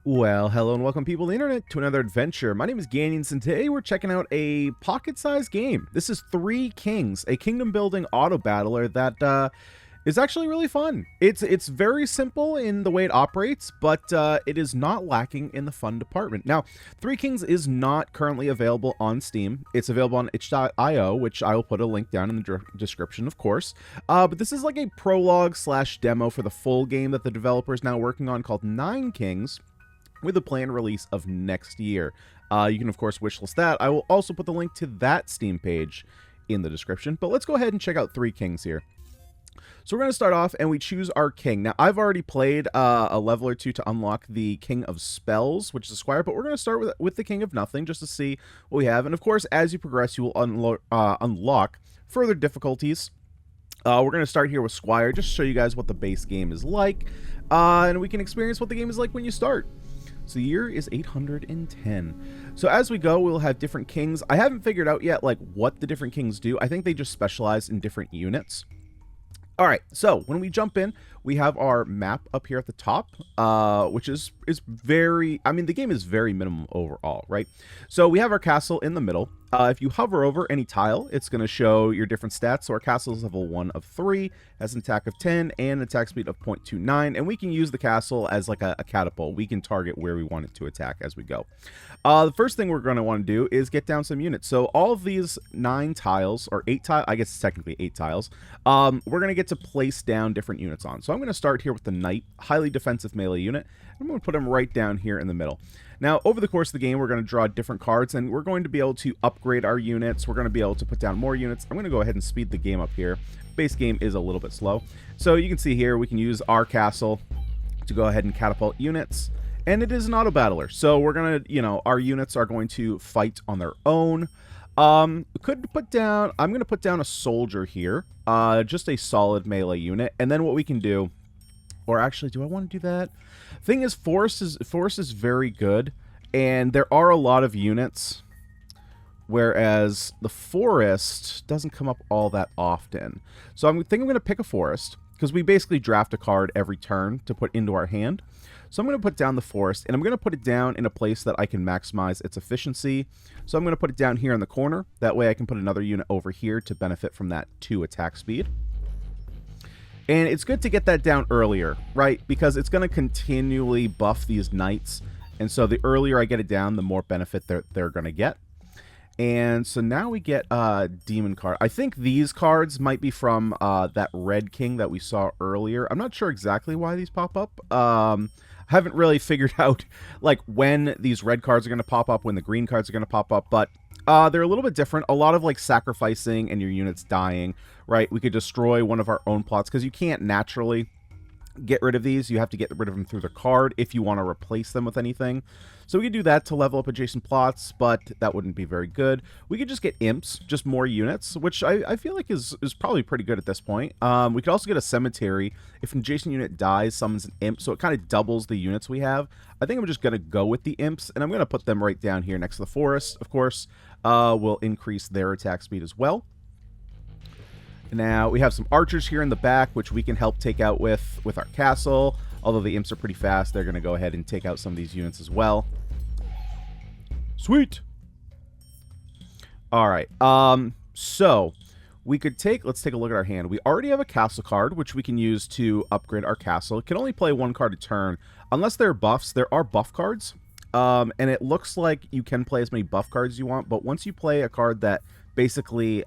Well, hello and welcome people on the internet to another adventure. My name is Ganyonz and today we're checking out a pocket-sized game. This is Three Kings, a kingdom-building auto-battler that is actually really fun. It's very simple in the way it operates, but it is not lacking in the fun department. Now, Three Kings is not currently available on Steam. It's available on itch.io, which I will put a link down in the description, of course. But this is like a prologue/demo for the full game that the developer is now working on called Nine Kings, with a planned release of next year. You can, of course, wishlist that. I will also put the link to that Steam page in the description. But let's go ahead and check out Three Kings here. So we're going to start off, and we choose our king. Now, I've already played a level or two to unlock the King of Spells, which is a squire, but we're going to start with the King of Nothing, just to see what we have. And, of course, as you progress, you will unlock further difficulties. We're going to start here with Squire, just to show you guys what the base game is like, and we can experience what the game is like when you start. So the year is 810. So as we go, we'll have different kings. I haven't figured out yet, like, what the different kings do. I think they just specialize in different units. All right, so when we jump in, we have our map up here at the top, which is very, I mean, the game is very minimal overall, right? So we have our castle in the middle. If you hover over any tile, it's going to show your different stats. So our castle is level 1 of 3, has an attack of 10, and an attack speed of 0.29. And we can use the castle as like a catapult. We can target where we want it to attack as we go. The first thing we're going to want to do is get down some units. So all of these 9 tiles, or 8 tiles, I guess it's technically 8 tiles, we're going to get to place down different units on. So I'm going to start here with the Knight, highly defensive melee unit. I'm going to put him right down here in the middle. Now, over the course of the game, we're going to draw different cards, and we're going to be able to upgrade our units. We're going to be able to put down more units. I'm going to go ahead and speed the game up here. Base game is a little bit slow. So you can see here, we can use our castle to go ahead and catapult units. And it is an auto-battler. So we're going to, our units are going to fight on their own. I'm going to put down a soldier here. Just a solid melee unit. And then what we can do, or actually, do I want to do that? Thing is, forest is very good, and there are a lot of units, whereas the forest doesn't come up all that often. So I think I'm going to pick a forest, because we basically draft a card every turn to put into our hand. So I'm going to put down the forest, and I'm going to put it down in a place that I can maximize its efficiency. So I'm going to put it down here in the corner. That way I can put another unit over here to benefit from that 2 attack speed. And it's good to get that down earlier, right? Because it's going to continually buff these knights. And so the earlier I get it down, the more benefit they're going to get. And so now we get a demon card. I think these cards might be from that red king that we saw earlier. I'm not sure exactly why these pop up. I haven't really figured out like when these red cards are going to pop up, when the green cards are going to pop up, but they're a little bit different. A lot of like sacrificing and your units dying, right? We could destroy one of our own plots because you can't naturally get rid of these. You have to get rid of them through the card if you want to replace them with anything. So we could do that to level up adjacent plots, but that wouldn't be very good. We could just get imps, just more units, which I feel like is probably pretty good at this point. We could also get a cemetery. If an adjacent unit dies, summons an imp, so it kind of doubles the units we have. I think I'm just going to go with the imps, and I'm going to put them right down here next to the forest. Of course, will increase their attack speed as well. Now, we have some archers here in the back, which we can help take out with our castle. Although the imps are pretty fast, they're going to go ahead and take out some of these units as well. Sweet! Alright, so we could let's take a look at our hand. We already have a castle card, which we can use to upgrade our castle. It can only play 1 card a turn. Unless there are buffs, there are buff cards. And it looks like you can play as many buff cards as you want, but once you play a card that basically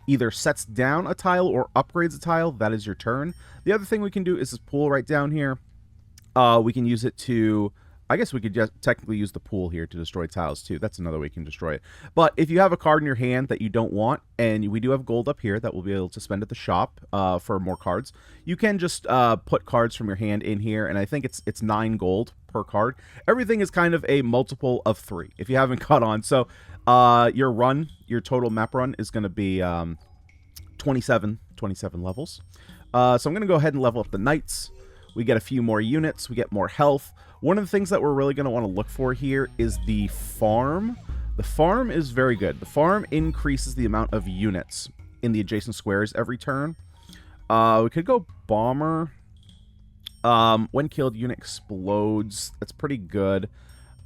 either sets down a tile or upgrades a tile, that is your turn. The other thing we can do is this pool right down here. We can use it to, I guess we could just technically use the pool here to destroy tiles too. That's another way you can destroy it. But if you have a card in your hand that you don't want, and we do have gold up here that we'll be able to spend at the shop for more cards, you can just put cards from your hand in here, and I think it's 9 gold per card. Everything is kind of a multiple of 3, if you haven't caught on. So your total map run is going to be 27 levels. So I'm going to go ahead and level up the knights. We get a few more units. We get more health. One of the things that we're really going to want to look for here is the farm. The farm is very good. The farm increases the amount of units in the adjacent squares every turn. We could go bomber. When killed, unit explodes. That's pretty good.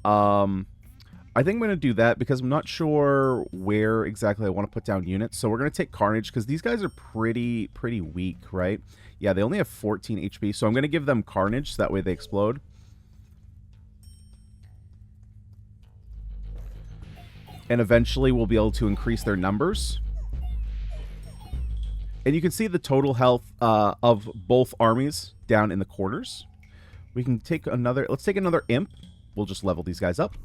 I think I'm going to do that because I'm not sure where exactly I want to put down units. So we're going to take Carnage because these guys are pretty weak, right? Yeah, they only have 14 HP. So I'm going to give them Carnage so that way they explode. And eventually we'll be able to increase their numbers. And you can see the total health of both armies down in the corners. We can take another... Let's take another Imp. We'll just level these guys up.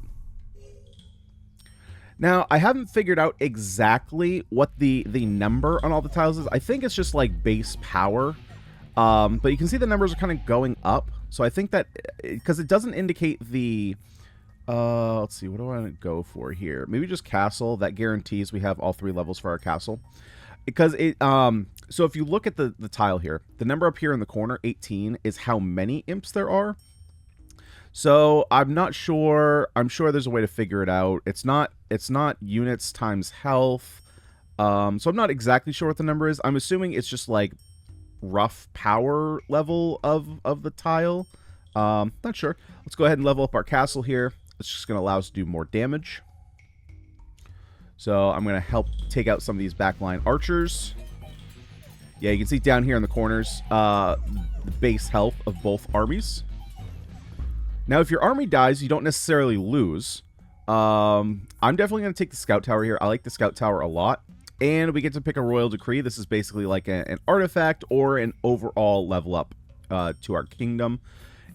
Now, I haven't figured out exactly what the number on all the tiles is. I think it's just like base power. But you can see the numbers are kind of going up. So I think that... Because it doesn't indicate the... let's see, what do I want to go for here? Maybe just castle. That guarantees we have all 3 levels for our castle. Because it... so if you look at the tile here, the number up here in the corner, 18, is how many imps there are. So I'm not sure. I'm sure there's a way to figure it out. It's not units times health. So I'm not exactly sure what the number is. I'm assuming it's just like rough power level of the tile. Not sure. Let's go ahead and level up our castle here. It's just going to allow us to do more damage. So I'm going to help take out some of these backline archers. Yeah, you can see down here in the corners the base health of both armies. Now, if your army dies, you don't necessarily lose. I'm definitely going to take the scout tower here. I like the scout tower a lot. And we get to pick a royal decree. This is basically like an artifact or an overall level up to our kingdom.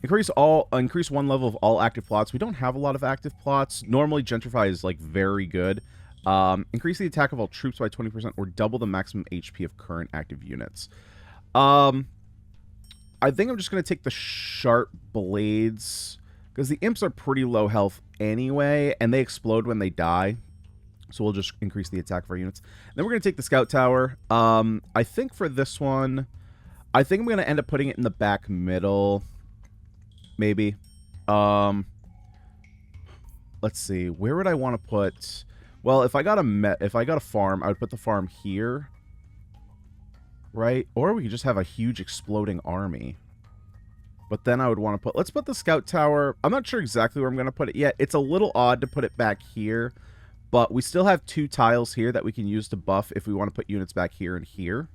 Increase 1 level of all active plots. We don't have a lot of active plots. Normally, Gentrify is like very good. Increase the attack of all troops by 20% or double the maximum HP of current active units. I think I'm just going to take the sharp blades because the imps are pretty low health anyway, and they explode when they die. So we'll just increase the attack of our units. And then we're going to take the scout tower. I think for this one, I think I'm going to end up putting it in the back middle. Maybe. Let's see. Where would I want to put... Well, if I got a farm, I would put the farm here. Right? Or we could just have a huge exploding army. But then I would want to put... Let's put the scout tower... I'm not sure exactly where I'm going to put it yet. It's a little odd to put it back here. But we still have 2 tiles here that we can use to buff if we want to put units back here and here.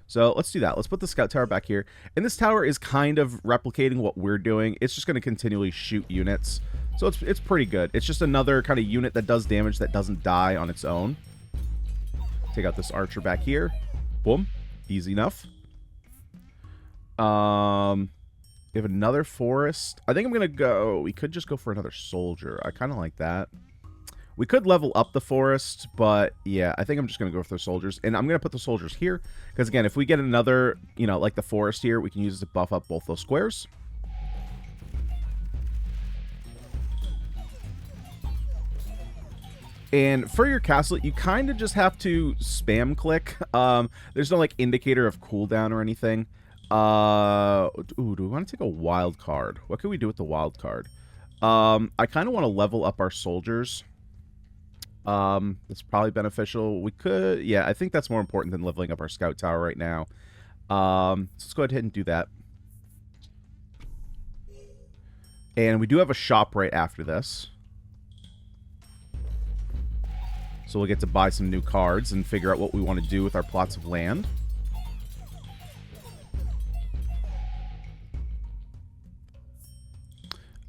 So let's do that. Let's put the scout tower back here. And this tower is kind of replicating what we're doing. It's just going to continually shoot units. So it's pretty good. It's just another kind of unit that does damage that doesn't die on its own. Take out this archer back here. Boom. Easy enough. We have another forest. I think I'm going to go... We could just go for another soldier. I kind of like that. We could level up the forest, but yeah, I think I'm just going to go for the soldiers. And I'm going to put the soldiers here. Because again, if we get another, you know, like the forest here, we can use it to buff up both those squares. And for your castle, you kind of just have to spam click. There's no like indicator of cooldown or anything. Ooh, do we want to take a wild card? What can we do with the wild card? I kind of want to level up our soldiers. It's probably beneficial. We could, yeah, I think that's more important than leveling up our scout tower right now. So let's go ahead and do that. And we do have a shop right after this. So we'll get to buy some new cards and figure out what we want to do with our plots of land.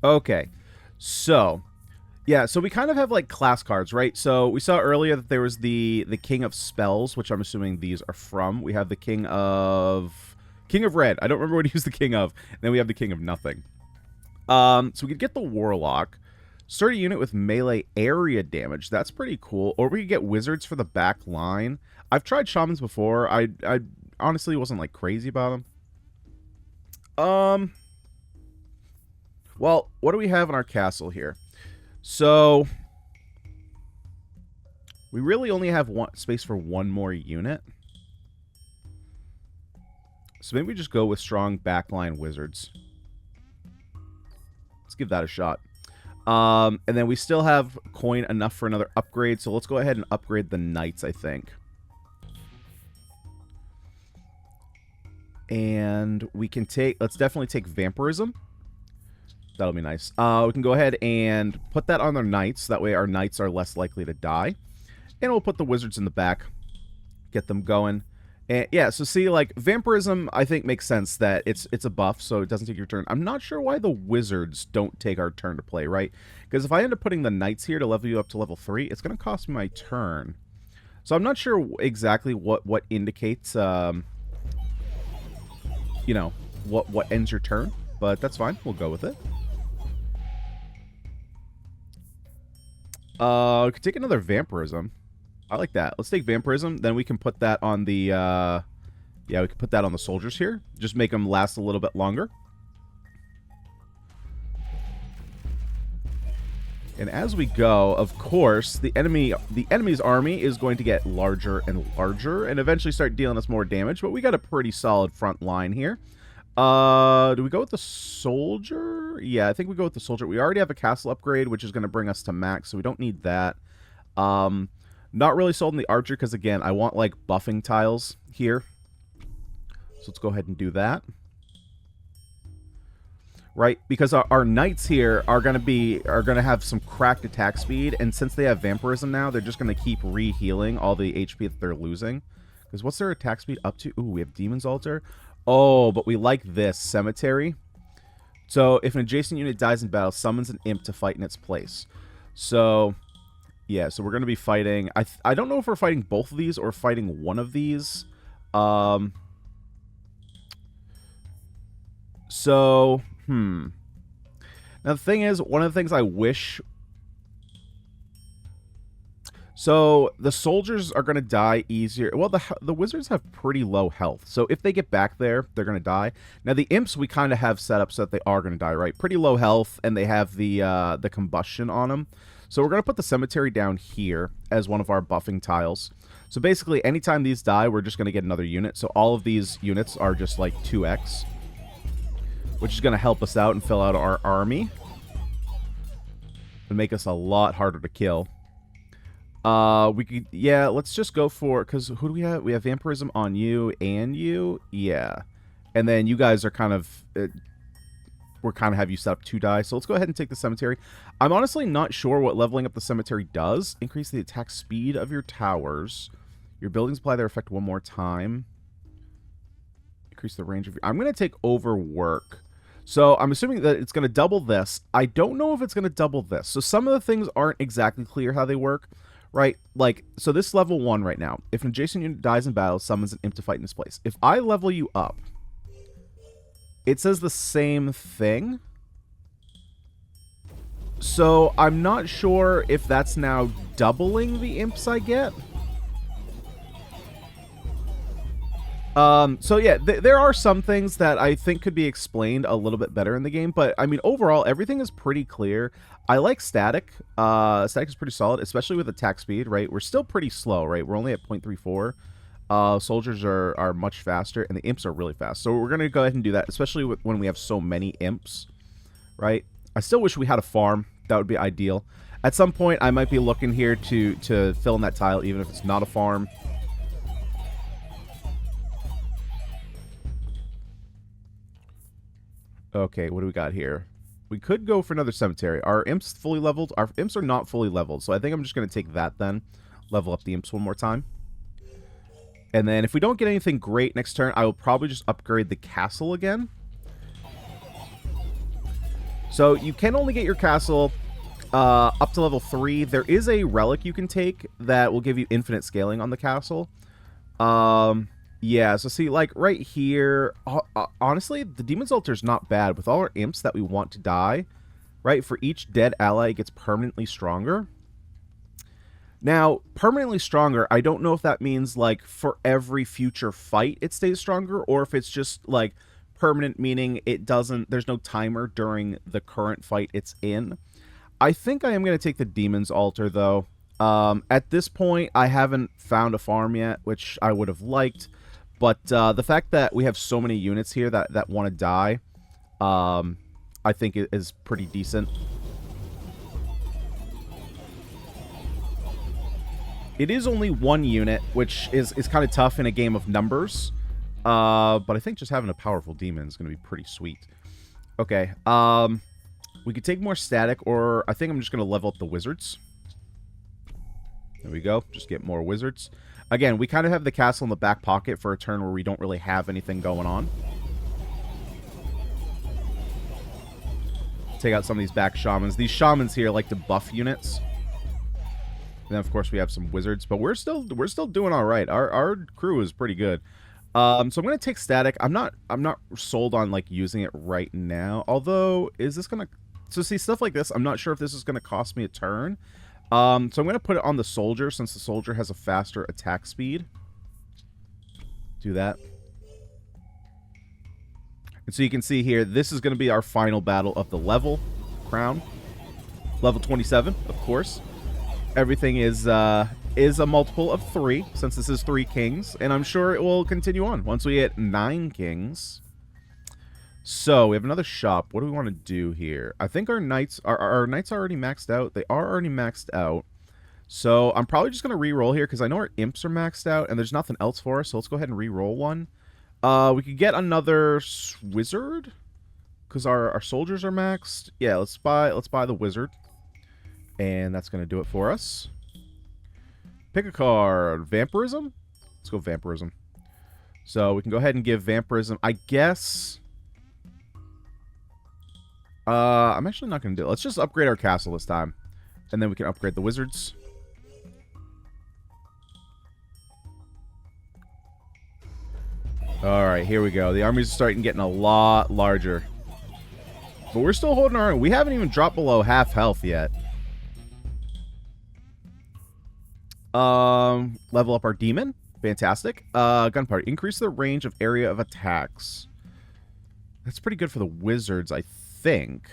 Okay, so... yeah, so we kind of have, like, class cards, right? So we saw earlier that there was the King of Spells, which I'm assuming these are from. We have the King of Red. I don't remember what he was the King of. And then we have the King of Nothing. So we could get the Warlock. Start a unit with melee area damage. That's pretty cool. Or we could get Wizards for the back line. I've tried Shamans before. I honestly wasn't, like, crazy about them. Well, what do we have in our castle here? So, we really only have space for one more unit. So maybe we just go with strong backline wizards. Let's give that a shot. And then we still have coin enough for another upgrade. So let's go ahead and upgrade the knights, I think. And we can take, let's definitely take Vampirism. That'll be nice. We can go ahead and put that on our Knights. That way our Knights are less likely to die. And we'll put the Wizards in the back. Get them going. And yeah, so see, like, Vampirism, I think, makes sense that it's a buff, so it doesn't take your turn. I'm not sure why the Wizards don't take our turn to play, right? Because if I end up putting the Knights here to level you up to level 3, it's going to cost me my turn. So I'm not sure exactly what indicates, you know, what ends your turn. But that's fine. We'll go with it. We could take another Vampirism. I like that. Let's take Vampirism. Then we can put that on the, yeah, we can put that on the soldiers here. Just make them last a little bit longer. And as we go, of course, the enemy's army is going to get larger and larger and eventually start dealing us more damage. But we got a pretty solid front line here. Do we go with the soldier? Yeah, I think we go with the soldier. We already have a castle upgrade, which is going to bring us to max, so we don't need that. Not really sold on the archer because, again, I want, like, buffing tiles here. So let's go ahead and do that. Right? Because our knights here are going to have some cracked attack speed, and since they have vampirism now, they're just going to keep re-healing all the HP that they're losing. Because what's their attack speed up to? Ooh, we have Demon's Altar. Oh, but we like this. Cemetery. So, if an adjacent unit dies in battle, summons an imp to fight in its place. So, yeah, so we're going to be fighting... I don't know if we're fighting both of these or fighting one of these. So, Now, the thing is, one of the things I wish... So, the soldiers are going to die easier. Well, the wizards have pretty low health. So, if they get back there, they're going to die. Now, the imps, we kind of have set up so that they are going to die, right? Pretty low health, and they have the combustion on them. So, we're going to put the cemetery down here as one of our buffing tiles. So, basically, anytime these die, we're just going to get another unit. So, all of these units are just like 2x. Which is going to help us out and fill out our army. And make us a lot harder to kill. We could, yeah, let's just go for, because who do we have? We have vampirism on you and you. Yeah. And then you guys are kind of, we're kind of have you set up to die. So let's go ahead and take the cemetery. I'm honestly not sure what leveling up the cemetery does. Increase the attack speed of your towers. Your buildings apply their effect one more time. Increase the range of your, I'm going to take overwork. So I'm assuming that it's going to double this. I don't know if it's going to double this. So some of the things aren't exactly clear how they work. Right, like, so this level 1 right now. If an adjacent unit dies in battle, summons an imp to fight in its place. If I level you up, it says the same thing. So I'm not sure if that's now doubling the imps I get. So yeah, there are some things that I think could be explained a little bit better in the game, but I mean, overall, everything is pretty clear. I like static. Static is pretty solid, especially with attack speed, right? We're still pretty slow, right? We're only at 0.34. Soldiers are much faster, and the imps are really fast. So we're going to go ahead and do that, especially when we have so many imps, right? I still wish we had a farm. That would be ideal. At some point, I might be looking here to fill in that tile, even if it's not a farm. Okay, what do we got here? We could go for another cemetery. Are imps fully leveled? Our imps are not fully leveled, so I think I'm just going to take that then. Level up the imps one more time. And then if we don't get anything great next turn, I will probably just upgrade the castle again. So you can only get your castle up to level 3. There is a relic you can take that will give you infinite scaling on the castle. Yeah, so see, like, right here, honestly, the Demon's Altar is not bad. With all our imps that we want to die, right, for each dead ally, it gets permanently stronger. Now, permanently stronger, I don't know if that means, like, for every future fight it stays stronger, or if it's just, like, permanent, meaning it doesn't, there's no timer during the current fight it's in. I think I am going to take the Demon's Altar, though. At this point, I haven't found a farm yet, which I would have liked. But the fact that we have so many units here that want to die, I think is pretty decent. It is only one unit, which is kind of tough in a game of numbers. But I think just having a powerful demon is going to be pretty sweet. Okay. We could take more static, or I think I'm just going to level up the wizards. There we go. Just get more wizards. Again, we kind of have the castle in the back pocket for a turn where we don't really have anything going on. Take out some of these back shamans. These shamans here like to buff units. And then, of course, we have some wizards. But we're still doing all right. Our crew is pretty good. So I'm going to take static. I'm not sold on, like, using it right now. Although, is this going to... So, see, stuff like this, I'm not sure if this is going to cost me a turn. So I'm going to put it on the soldier, since the soldier has a faster attack speed. Do that. And so you can see here, this is going to be our final battle of the level crown. Level 27, of course. Everything is a multiple of 3, since this is 3 kings. And I'm sure it will continue on once we hit 9 kings. So, we have another shop. What do we want to do here? I think our knights are already maxed out. They are already maxed out. So, I'm probably just going to re-roll here, because I know our imps are maxed out, and there's nothing else for us. So, let's go ahead and re-roll one. We could get another wizard, because our soldiers are maxed. Yeah, let's buy the wizard. And that's going to do it for us. Pick a card. Vampirism? Let's go Vampirism. So, we can go ahead and give Vampirism, I guess... I'm actually not going to do it. Let's just upgrade our castle this time. And then we can upgrade the wizards. Alright, here we go. The armies are starting getting a lot larger. But we're still holding our own. We haven't even dropped below half health yet. Level up our demon. Fantastic. Gunpowder. Increase the range of area of attacks. That's pretty good for the wizards, I think.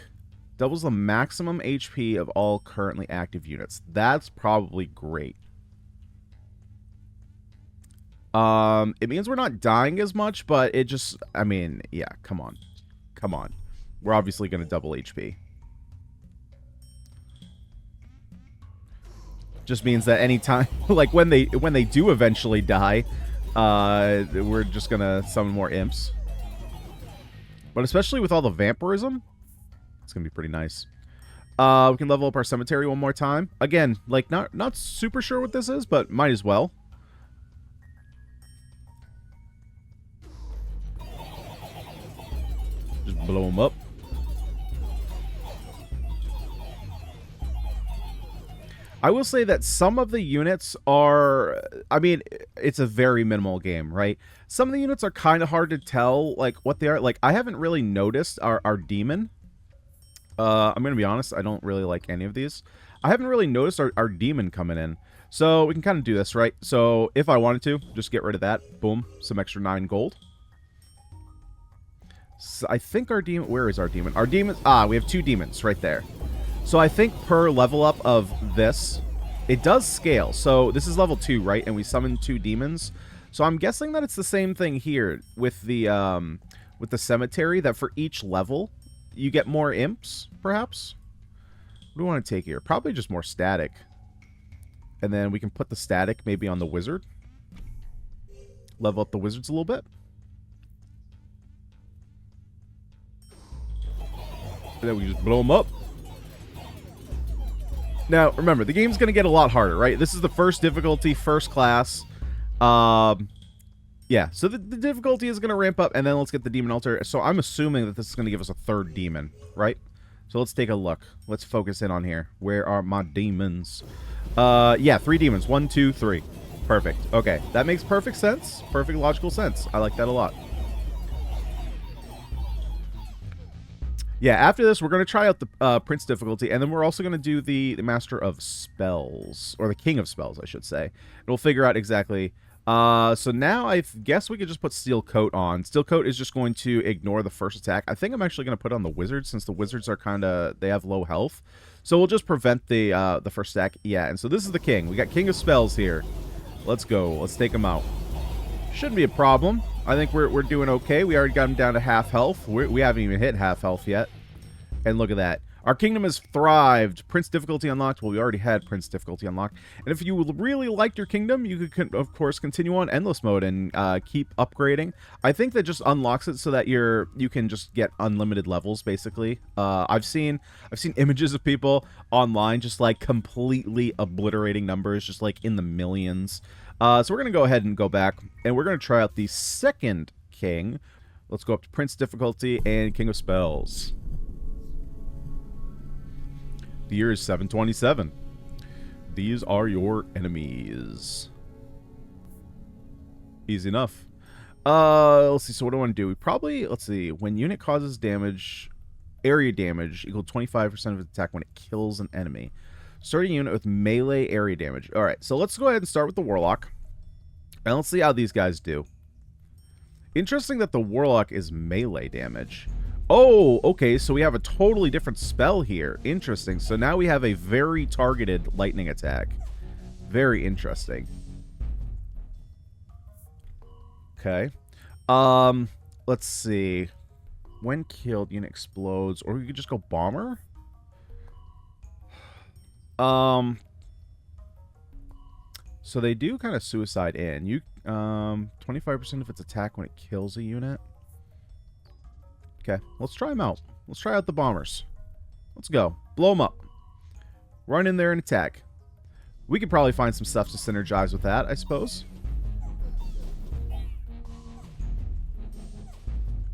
Doubles the maximum HP of all currently active units. That's probably great. It means we're not dying as much, but it just... I mean, yeah, come on. Come on. We're obviously going to double HP. Just means that anytime... like, when they do eventually die, we're just going to summon more imps. But especially with all the vampirism... It's going to be pretty nice. We can level up our cemetery one more time. Again, like, not super sure what this is, but might as well. Just blow them up. I will say that some of the units are... I mean, it's a very minimal game, right? Some of the units are kind of hard to tell, like, what they are. Like, I haven't really noticed our demon... I'm going to be honest, I don't really like any of these. I haven't really noticed our demon coming in. So we can kind of do this, right? So if I wanted to, just get rid of that. Boom. Some extra 9 gold. So I think our demon... Where is our demon? Our demon... Ah, we have 2 demons right there. So I think per level up of this, it does scale. So this is level 2, right? And we summoned 2 demons. So I'm guessing that it's the same thing here with the cemetery, that for each level... You get more imps, perhaps? What do we want to take here? Probably just more static. And then we can put the static maybe on the wizard. Level up the wizards a little bit. And then we just blow them up. Now, remember, the game's going to get a lot harder, right? This is the first difficulty, first class. Yeah, so the difficulty is going to ramp up, and then let's get the demon altar. So I'm assuming that this is going to give us a 3rd demon, right? So let's take a look. Let's focus in on here. Where are my demons? Yeah, 3 demons. 1, 2, 3. Perfect. Okay, that makes perfect sense. Perfect logical sense. I like that a lot. Yeah, after this, we're going to try out the Prince difficulty, and then we're also going to do the Master of Spells, or the King of Spells, I should say. And we'll figure out exactly... so now I guess we could just put Steel Coat on. Steel Coat is just going to ignore the first attack. I think I'm actually going to put on the Wizards, since the Wizards are kind of... They have low health. So we'll just prevent the first attack. Yeah, and so this is the King. We got King of Spells here. Let's go. Let's take him out. Shouldn't be a problem. I think we're doing okay. We already got him down to half health. We haven't even hit half health yet. And look at that. Our kingdom has thrived. Prince difficulty unlocked. Well, we already had Prince difficulty unlocked. And if you really liked your kingdom, you could, of course, continue on endless mode and keep upgrading. I think that just unlocks it so that you can just get unlimited levels, basically. I've seen images of people online just like completely obliterating numbers, just like in the millions. So we're gonna go ahead and go back, and we're gonna try out the second king. Let's go up to Prince difficulty and King of Spells. The year is 727. These are your enemies. Easy enough. Let's see. So what do I want to do? We probably, let's see. When unit causes damage, area damage equal 25% of its attack when it kills an enemy. Start a unit with melee area damage. All right. So let's go ahead and start with the Warlock. And let's see how these guys do. Interesting that the Warlock is melee damage. Oh, okay, so we have a totally different spell here. Interesting. So now we have a very targeted lightning attack. Very interesting. Okay. Let's see. When killed, unit explodes. Or we could just go bomber? So they do kind of suicide in. 25% of its attack when it kills a unit. Okay, let's try them out. Let's try out the bombers. Let's go. Blow them up. Run in there and attack. We could probably find some stuff to synergize with that, I suppose.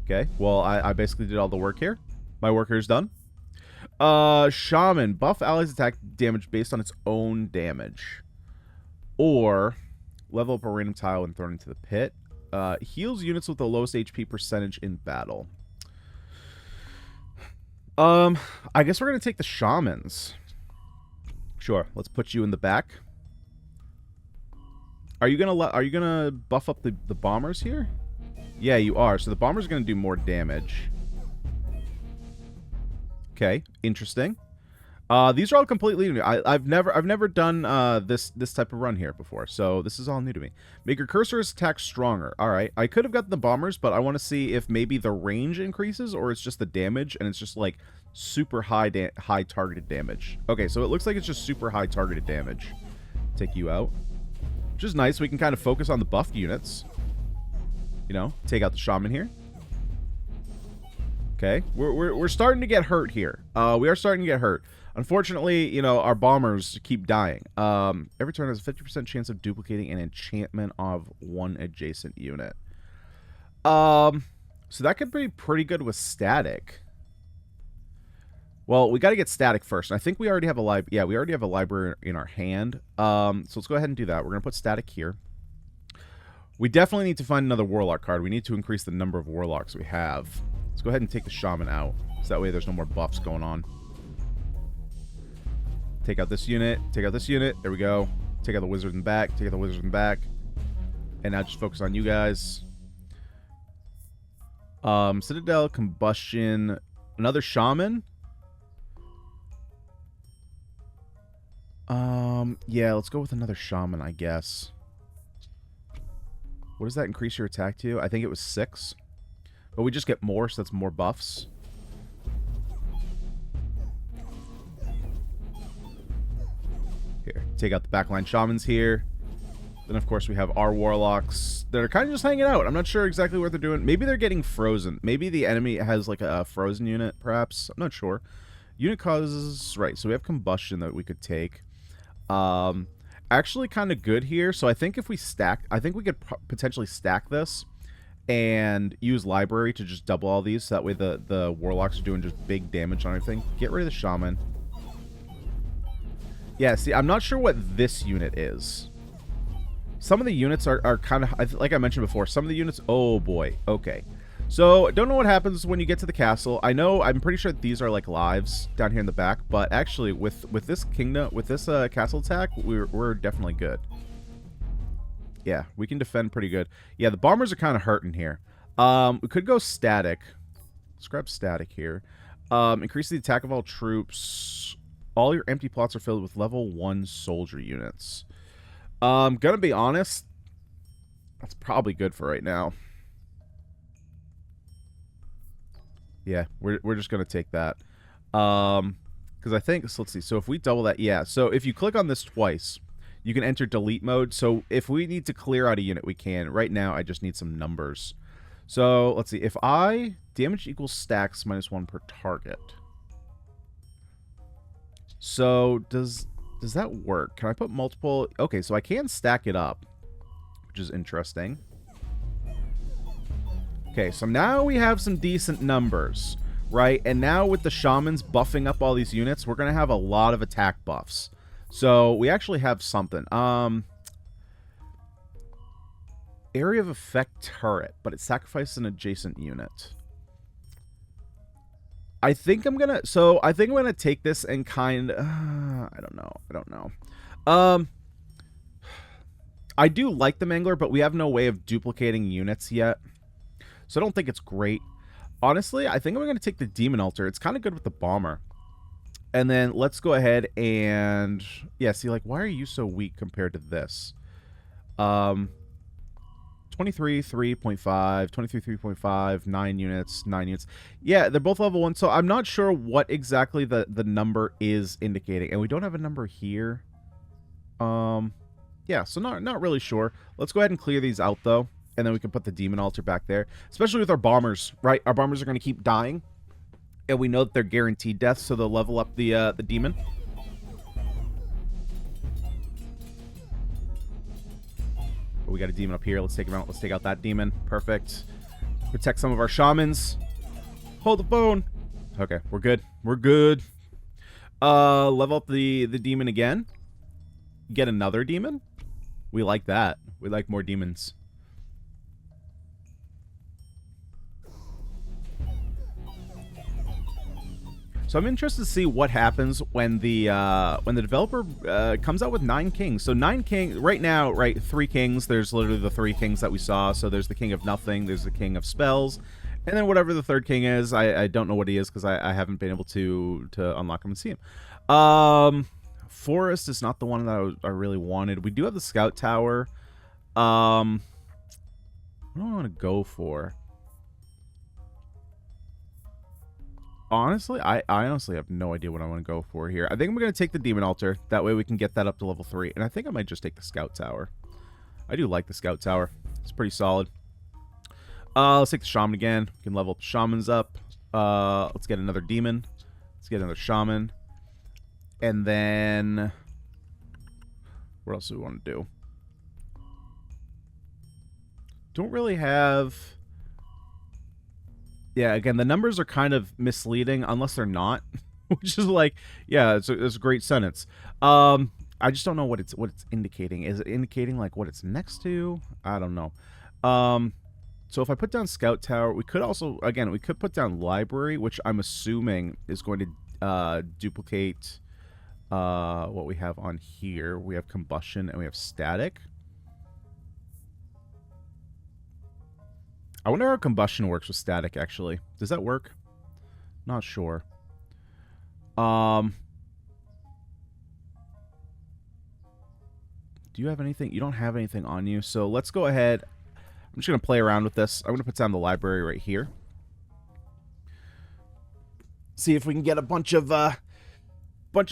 Okay, well, I basically did all the work here. My work here is done. Shaman. Buff allies attack damage based on its own damage. Or level up a random tile and thrown into the pit. Heals units with the lowest HP percentage in battle. I guess we're gonna take the shamans. Sure, let's put you in the back. Are you gonna buff up the bombers here? Yeah, you are. So the bombers are gonna do more damage. Okay, interesting. These are all completely new. I've never done this type of run here before, so this is all new to me. Make your cursor's attack stronger. All right, I could have gotten the bombers, but I want to see if maybe the range increases or it's just the damage and it's just like super high targeted damage. Okay, so it looks like it's just super high targeted damage. Take you out, which is nice. We can kind of focus on the buffed units. You know, take out the shaman here. Okay, we're starting to get hurt here. We are starting to get hurt. Unfortunately, you know, our bombers keep dying. Every turn has a 50% chance of duplicating an enchantment of one adjacent unit. So that could be pretty good with static. Well, we got to get static first. I think we already have a library. Yeah, we already have a library in our hand. So let's go ahead and do that. We're going to put static here. We definitely need to find another warlock card. We need to increase the number of warlocks we have. Let's go ahead and take the shaman out. So that way there's no more buffs going on. Take out this unit. Take out this unit. There we go. Take out the wizard in the back. Take out the wizard in the back. And now just focus on you guys. Citadel, combustion. Another shaman. Yeah, let's go with another shaman, I guess. What does that increase your attack to? I think it was 6. But we just get more, so that's more buffs. Here, take out the backline shamans here. Then, of course, we have our warlocks that are kind of just hanging out. I'm not sure exactly what they're doing. Maybe they're getting frozen. Maybe the enemy has, like, a frozen unit, perhaps. I'm not sure. Unit causes... Right, so we have combustion that we could take. Actually kind of good here. So I think if we stack... I think we could potentially stack this and use library to just double all these. So that way the warlocks are doing just big damage on everything. Get rid of the shaman. Yeah, see, I'm not sure what this unit is. Some of the units are kind of... Like I mentioned before, some of the units... Oh, boy. Okay. So, don't know what happens when you get to the castle. I'm pretty sure these are like lives down here in the back, but actually with this kingdom, with this castle attack, we're definitely good. Yeah, we can defend pretty good. Yeah, the bombers are kind of hurting here. We could go static. Let's grab static here. Increase the attack of all troops. All your empty plots are filled with level 1 soldier units. Gonna be honest, that's probably good for right now. Yeah, we're just gonna take that. Because I think, so let's see. So if we double that, yeah. So if you click on this twice, you can enter delete mode. So if we need to clear out a unit, we can. Right now, I just need some numbers. So let's see. If damage equals stacks -1 per target. So does that work? Can I put multiple? Okay, so I can stack it up, which is interesting. Okay, so now we have some decent numbers, right? And now with the shamans buffing up all these units, we're going to have a lot of attack buffs. So we actually have something. Area of effect turret, but it sacrifices an adjacent unit. I think I'm going to take this and kind of, I don't know. I do like the Mangler, but we have no way of duplicating units yet. So I don't think it's great. Honestly, I think I'm going to take the Demon Altar. It's kind of good with the Bomber. And then let's go ahead and... Yeah, see, like, why are you so weak compared to this? 23, 3.5, 23, 3.5, 9 units, 9 units. Yeah, they're both level 1. So I'm not sure what exactly the number is indicating. And we don't have a number here. Yeah, so not really sure. Let's go ahead and clear these out, though. And then we can put the Demon Altar back there. Especially with our bombers, right? Our bombers are going to keep dying. And we know that they're guaranteed death, so they'll level up the demon. Oh, we got a demon up here. Let's take him out. Let's take out that demon. Perfect. Protect some of our shamans. Hold the phone. Okay, we're good. We're good. Level up the demon again. Get another demon. We like that. We like more demons. So I'm interested to see what happens when the developer comes out with 9 kings. So 9 kings right now, right? 3 kings. There's literally the 3 kings that we saw. So there's the king of nothing. There's the king of spells, and then whatever the third king is, I don't know what he is because I haven't been able to unlock him and see him. Forest is not the one that I really wanted. We do have the scout tower. What do I want to go for? Honestly, I honestly have no idea what I want to go for here. I think I'm going to take the Demon Altar. That way we can get that up to level 3. And I think I might just take the Scout Tower. I do like the Scout Tower. It's pretty solid. Let's take the Shaman again. We can level up the Shamans up. Let's get another Demon. Let's get another Shaman. And then... what else do we want to do? Don't really have... Yeah, again, the numbers are kind of misleading unless they're not, which is like, yeah, it's a great sentence. I just don't know what it's indicating. Is it indicating like what it's next to? I don't know. So if I put down Scout Tower, we could also, again, we could put down Library, which I'm assuming is going to duplicate what we have on here. We have Combustion and we have Static. I wonder how Combustion works with Static, actually. Does that work? Not sure. Do you have anything? You don't have anything on you. So let's go ahead. I'm just going to play around with this. I'm going to put down the Library right here. See if we can get a bunch of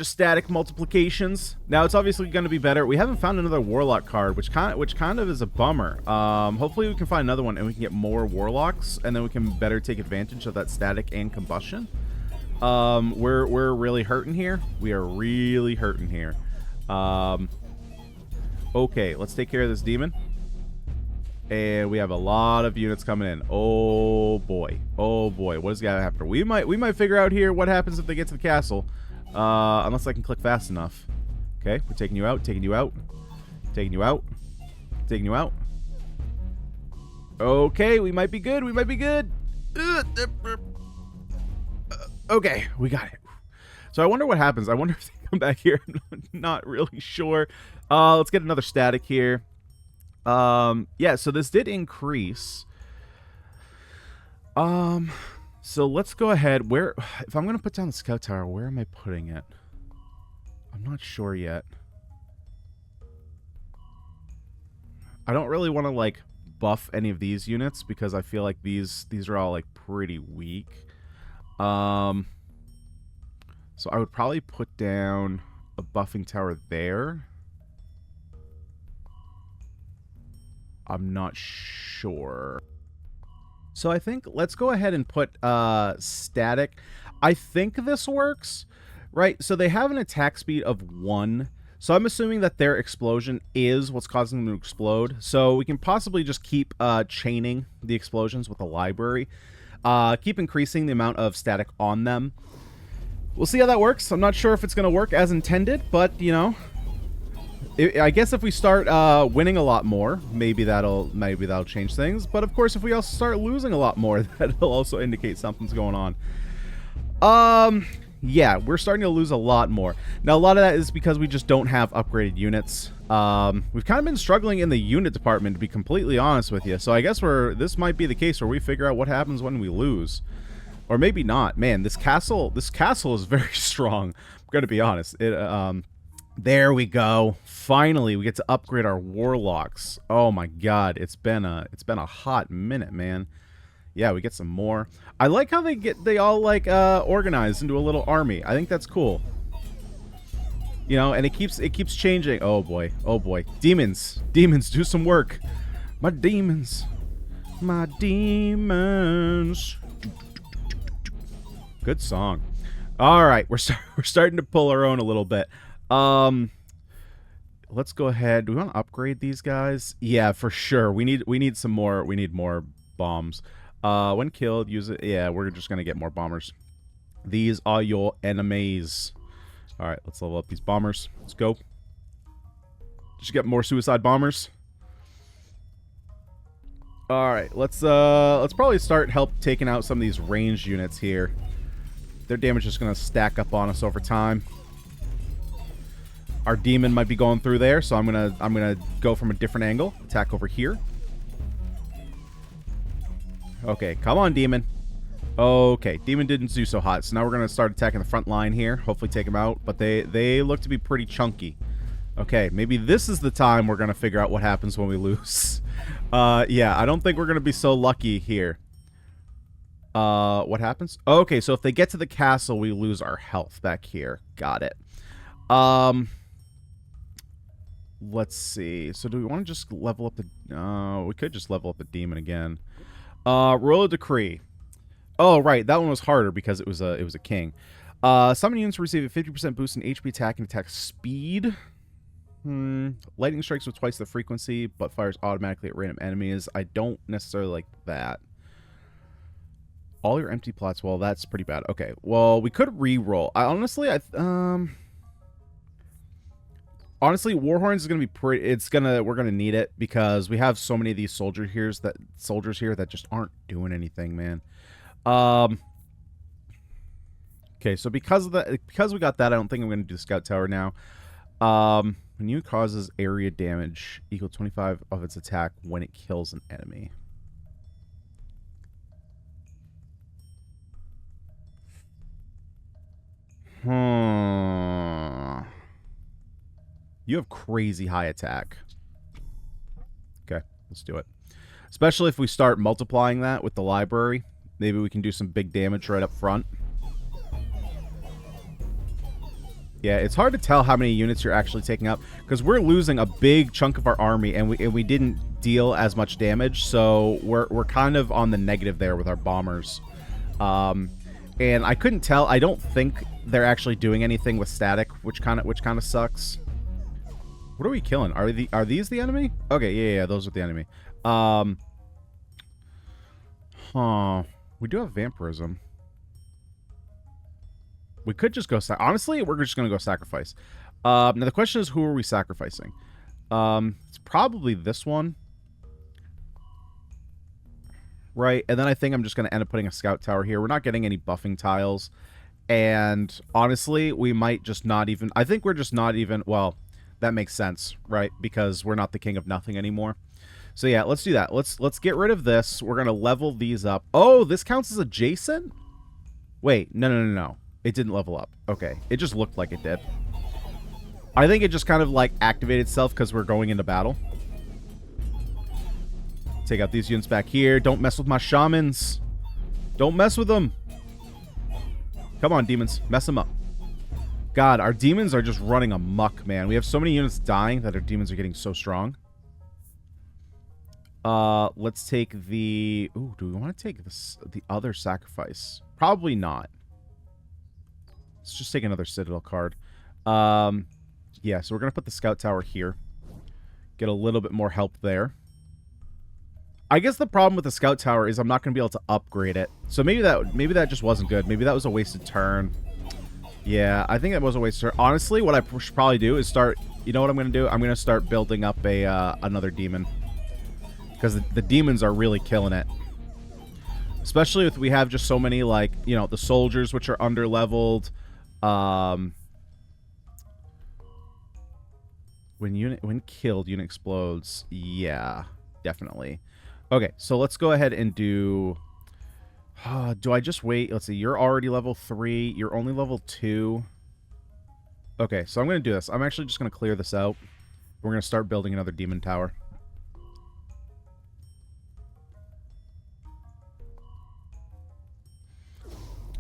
static multiplications. Now it's obviously going to be better. We haven't found another Warlock card, which kind of is a bummer. Hopefully we can find another one and we can get more Warlocks, and then we can better take advantage of that Static and Combustion. We're really hurting here. We are really hurting here. Okay, let's take care of this demon. And we have a lot of units coming in. Oh boy. Oh boy. What is going to happen? We might figure out here what happens if they get to the castle. Unless I can click fast enough. Okay, we're taking you out, taking you out, taking you out, taking you out. Okay, we might be good, we might be good. Okay, we got it. So I wonder what happens. I wonder if they come back here. I'm not really sure. Let's get another Static here. Yeah, so this did increase. So let's go ahead. If I'm going to put down the Scout Tower, where am I putting it? I'm not sure yet. I don't really want to, like, buff any of these units because I feel like these are all, like, pretty weak. So I would probably put down a buffing tower there. I'm not sure. So I think let's go ahead and put static. I think this works, right? So they have an attack speed of 1. So I'm assuming that their explosion is what's causing them to explode. So we can possibly just keep chaining the explosions with the library. Keep increasing the amount of static on them. We'll see how that works. I'm not sure if it's going to work as intended, but, you know, I guess if we start winning a lot more, maybe that'll change things. But of course, if we also start losing a lot more, that'll also indicate something's going on. Yeah, we're starting to lose a lot more. Now, a lot of that is because we just don't have upgraded units. We've kind of been struggling in the unit department, to be completely honest with you. So I guess this might be the case where we figure out what happens when we lose. Or maybe not. Man, this castle is very strong. I'm going to be honest. There we go. Finally, we get to upgrade our warlocks. Oh my god, it's been a hot minute, man. Yeah, we get some more. I like how they all like organized into a little army. I think that's cool. You know, and it keeps changing. Oh boy. Oh boy. Demons, do some work. My demons. My demons. Good song. All right, we're starting to pull our own a little bit. Let's go ahead. Do we want to upgrade these guys? Yeah, for sure. We need some more. We need more bombs. When killed, use it. Yeah, we're just gonna get more bombers. These are your enemies. All right, let's level up these bombers. Let's go. Just get more suicide bombers. All right, let's probably start taking out some of these ranged units here. Their damage is gonna stack up on us over time. Our demon might be going through there, so I'm gonna go from a different angle. Attack over here. Okay, come on, demon. Okay, demon didn't do so hot, so now we're gonna start attacking the front line here. Hopefully take them out, but they look to be pretty chunky. Okay, maybe this is the time we're gonna figure out what happens when we lose. Yeah, I don't think we're gonna be so lucky here. What happens? Okay, so if they get to the castle, we lose our health back here. Got it. Let's see. So do we want to just level up the... we could just level up the demon again. Royal Decree. Oh, right. That one was harder because it was a king. Summon units receive a 50% boost in HP attack and attack speed. Lightning strikes with twice the frequency, but fires automatically at random enemies. I don't necessarily like that. All your empty plots. Well, that's pretty bad. Okay. Well, we could re-roll. Honestly, Warhorns is gonna be pretty. We're gonna need it because we have so many of these soldiers here that just aren't doing anything, man. Okay, so because we got that, I don't think I'm gonna do the scout tower now. When you causes area damage equal 25 of its attack when it kills an enemy. You have crazy high attack. Okay, let's do it. Especially if we start multiplying that with the library. Maybe we can do some big damage right up front. Yeah, it's hard to tell how many units you're actually taking up because we're losing a big chunk of our army and we didn't deal as much damage, so we're kind of on the negative there with our bombers. And I couldn't tell. I don't think they're actually doing anything with static, which kind of sucks. What are we killing? Are these the enemy? Okay, yeah, those are the enemy. We do have vampirism. We could just go... Honestly, we're just going to go sacrifice. Now, the question is, who are we sacrificing? It's probably this one. Right, and then I think I'm just going to end up putting a scout tower here. We're not getting any buffing tiles. And honestly, we might just not even... I think we're just not even... Well, that makes sense, right? Because we're not the king of nothing anymore. So yeah, let's do that. Let's get rid of this. We're going to level these up. Oh, this counts as adjacent? Wait, no. It didn't level up. Okay, it just looked like it did. I think it just kind of like activated itself because we're going into battle. Take out these units back here. Don't mess with my shamans. Don't mess with them. Come on, demons. Mess them up. God, our demons are just running amok, man. We have so many units dying that our demons are getting so strong. Let's take the... Ooh, do we want to take the other sacrifice? Probably not. Let's just take another Citadel card. Yeah, so we're going to put the Scout Tower here. Get a little bit more help there. I guess the problem with the Scout Tower is I'm not going to be able to upgrade it. So maybe that just wasn't good. Maybe that was a wasted turn. Yeah, I think that was a wasted turn. Honestly, what I should probably do is start... You know what I'm going to do? I'm going to start building up another demon. Because the demons are really killing it. Especially if we have just so many, like, you know, the soldiers, which are under-leveled. When killed, unit explodes. Yeah, definitely. Okay, so let's go ahead and do... do I just wait? Let's see, you're already level 3. You're only level 2. Okay, so I'm going to do this. I'm actually just going to clear this out. We're going to start building another demon tower.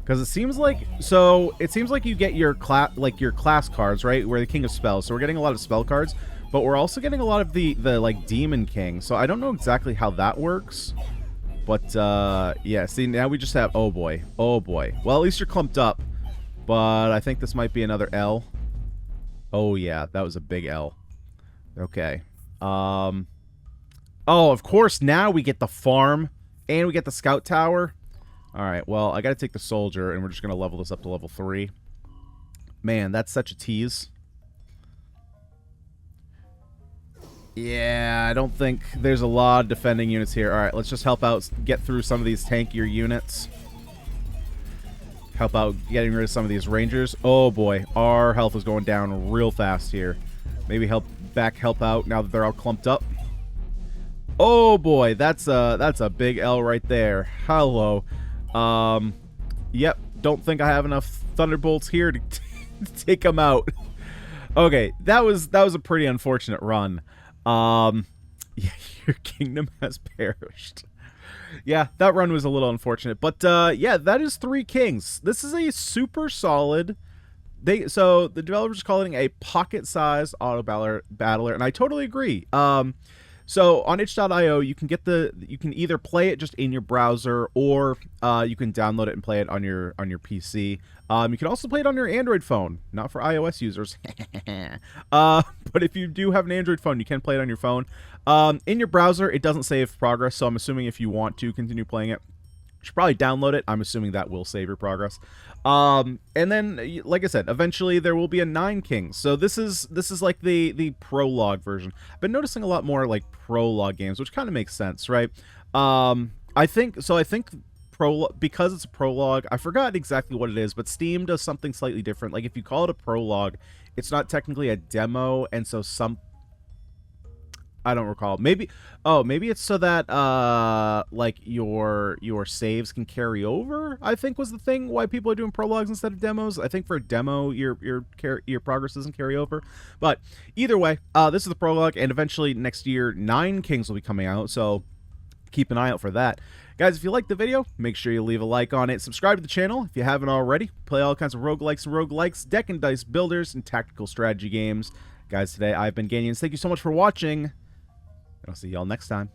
Because it seems like... So, it seems like you get your class cards, right? Where the King of Spells. So we're getting a lot of spell cards. But we're also getting a lot of the Demon King. So I don't know exactly how that works. But, yeah. See, now we just have... Oh, boy. Oh, boy. Well, at least you're clumped up. But I think this might be another L. Oh, yeah. That was a big L. Okay. Oh, of course, now we get the farm. And we get the Scout Tower. Alright, well, I gotta take the soldier, and we're just gonna level this up to level 3. Man, that's such a tease. Yeah, I don't think there's a lot of defending units here. Alright, let's just help out, get through some of these tankier units. Help out getting rid of some of these rangers. Oh boy, our health is going down real fast here. Maybe help out now that they're all clumped up. Oh boy, that's a big L right there. Hello. Yep, don't think I have enough thunderbolts here to take them out. Okay, that was a pretty unfortunate run. Yeah, your kingdom has perished. Yeah, that run was a little unfortunate, but yeah, that is 3 kings. This is a super solid. So the developers are calling it a pocket-sized Autobattler, and I totally agree. So on itch.io, you can either play it just in your browser, or you can download it and play it on your PC. You can also play it on your Android phone, not for iOS users. But if you do have an Android phone, you can play it on your phone. In your browser, it doesn't save progress, so I'm assuming if you want to continue playing it, you should probably download it. I'm assuming that will save your progress. And then, like I said, eventually there will be a 9 Kings. So this is like the prologue version. I've been noticing a lot more like prologue games, which kind of makes sense, right? I think because it's a prologue, I forgot exactly what it is, but Steam does something slightly different. Like if you call it a prologue, it's not technically a demo, and so I don't recall. Maybe it's so that like your saves can carry over, I think was the thing why people are doing prologues instead of demos. I think for a demo your progress doesn't carry over. But either way, this is the prologue, and eventually next year 9 Kings will be coming out, so keep an eye out for that. Guys, if you liked the video, make sure you leave a like on it. Subscribe to the channel if you haven't already. Play all kinds of roguelikes, deck and dice builders, and tactical strategy games. Guys, today I've been Ganyonz. Thank you so much for watching. I'll see y'all next time.